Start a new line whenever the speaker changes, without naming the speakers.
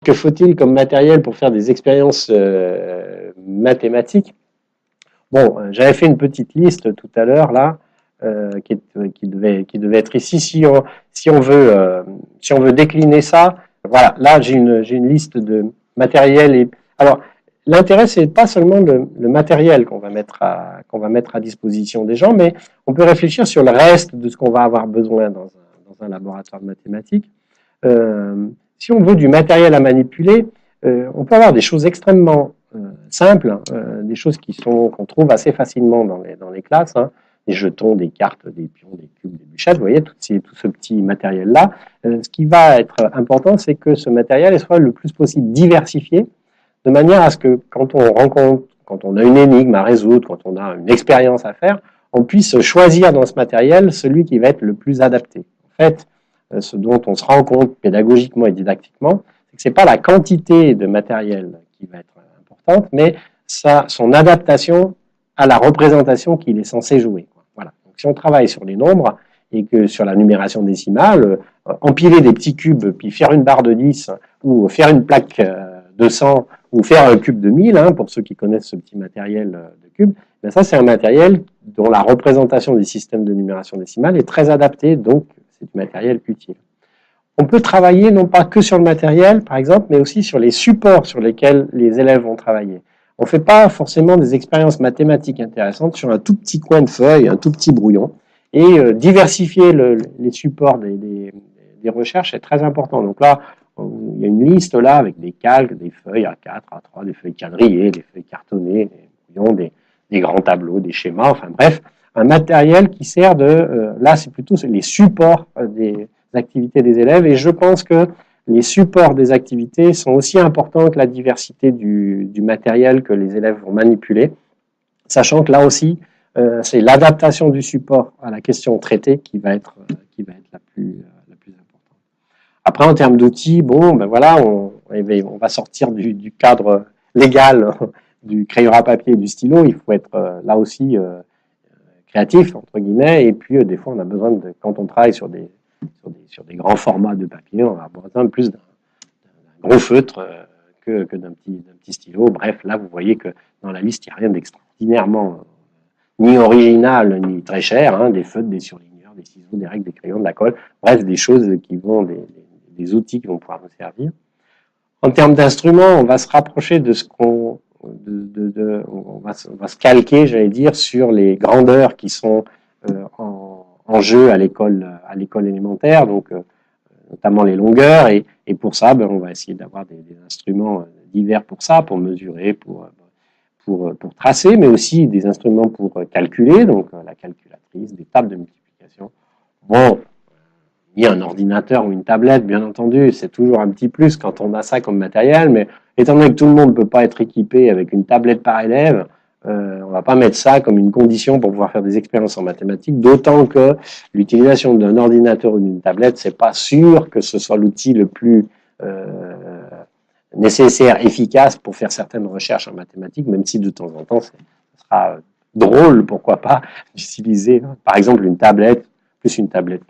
que faut-il comme matériel pour faire des expériences mathématiques? Bon, j'avais fait une petite liste tout à l'heure là, qui devait être ici. Si on veut décliner ça, voilà, là j'ai une liste de matériel. Alors, l'intérêt, c'est pas seulement le matériel qu'on va mettre à disposition des gens, mais on peut réfléchir sur le reste de ce qu'on va avoir besoin dans un laboratoire de mathématiques. Si on veut du matériel à manipuler, on peut avoir des choses extrêmement simples, des choses qu'on trouve assez facilement dans les classes, hein, des jetons, des cartes, des pions, des cubes, des bûchettes, vous voyez, tout ce petit matériel-là. Ce qui va être important, c'est que ce matériel soit le plus possible diversifié, de manière à ce que quand on a une énigme à résoudre, quand on a une expérience à faire, on puisse choisir dans ce matériel celui qui va être le plus adapté. En fait, ce dont on se rend compte pédagogiquement et didactiquement, c'est que ce n'est pas la quantité de matériel qui va être importante, mais son adaptation à la représentation qu'il est censé jouer. Voilà. Donc, si on travaille sur les nombres et que sur la numération décimale, empiler des petits cubes, puis faire une barre de 10, ou faire une plaque de 100, ou faire un cube de 1000, hein, pour ceux qui connaissent ce petit matériel de cube, ben ça c'est un matériel dont la représentation du système de numération décimale est très adaptée, donc c'est du matériel utile. On peut travailler non pas que sur le matériel, par exemple, mais aussi sur les supports sur lesquels les élèves vont travailler. On ne fait pas forcément des expériences mathématiques intéressantes sur un tout petit coin de feuille, un tout petit brouillon, et diversifier les supports des recherches est très important. Donc là, il y a une liste là avec des calques, des feuilles A4, A3, des feuilles quadrillées, des feuilles cartonnées, des brouillons, des grands tableaux, des schémas, enfin bref, un matériel qui sert là c'est plutôt les supports des activités des élèves, et je pense que les supports des activités sont aussi importants que la diversité du matériel que les élèves vont manipuler, sachant que là aussi, c'est l'adaptation du support à la question traitée qui va être la plus importante. Après, en termes d'outils, bon, ben voilà, on va sortir du cadre légal du crayon à papier et du stylo. Il faut être là aussi créatif, entre guillemets, et puis des fois, on a besoin quand on travaille sur des grands formats de papier, on a besoin plus d'un gros feutre que d'un petit stylo. Bref, là, vous voyez que dans la liste, il n'y a rien d'extraordinairement ni original, ni très cher, hein, des feutres, des surligneurs, des ciseaux, des règles, des crayons, de la colle, bref, des choses des outils qui vont pouvoir nous servir. En termes d'instruments, on va se rapprocher de ce qu'on... on va se calquer, j'allais dire, sur les grandeurs qui sont en jeu à l'école élémentaire, donc notamment les longueurs, et pour ça, ben, on va essayer d'avoir des instruments divers pour ça, pour mesurer, pour tracer, mais aussi des instruments pour calculer, donc la calculatrice, des tables de multiplication. Bon, il y a un ordinateur ou une tablette, bien entendu, c'est toujours un petit plus quand on a ça comme matériel, mais étant donné que tout le monde ne peut pas être équipé avec une tablette par élève, on ne va pas mettre ça comme une condition pour pouvoir faire des expériences en mathématiques, d'autant que l'utilisation d'un ordinateur ou d'une tablette, c'est pas sûr que ce soit l'outil le plus nécessaire, efficace pour faire certaines recherches en mathématiques, même si de temps en temps, ce sera drôle, pourquoi pas, d'utiliser, par exemple, une tablette, plus une tablette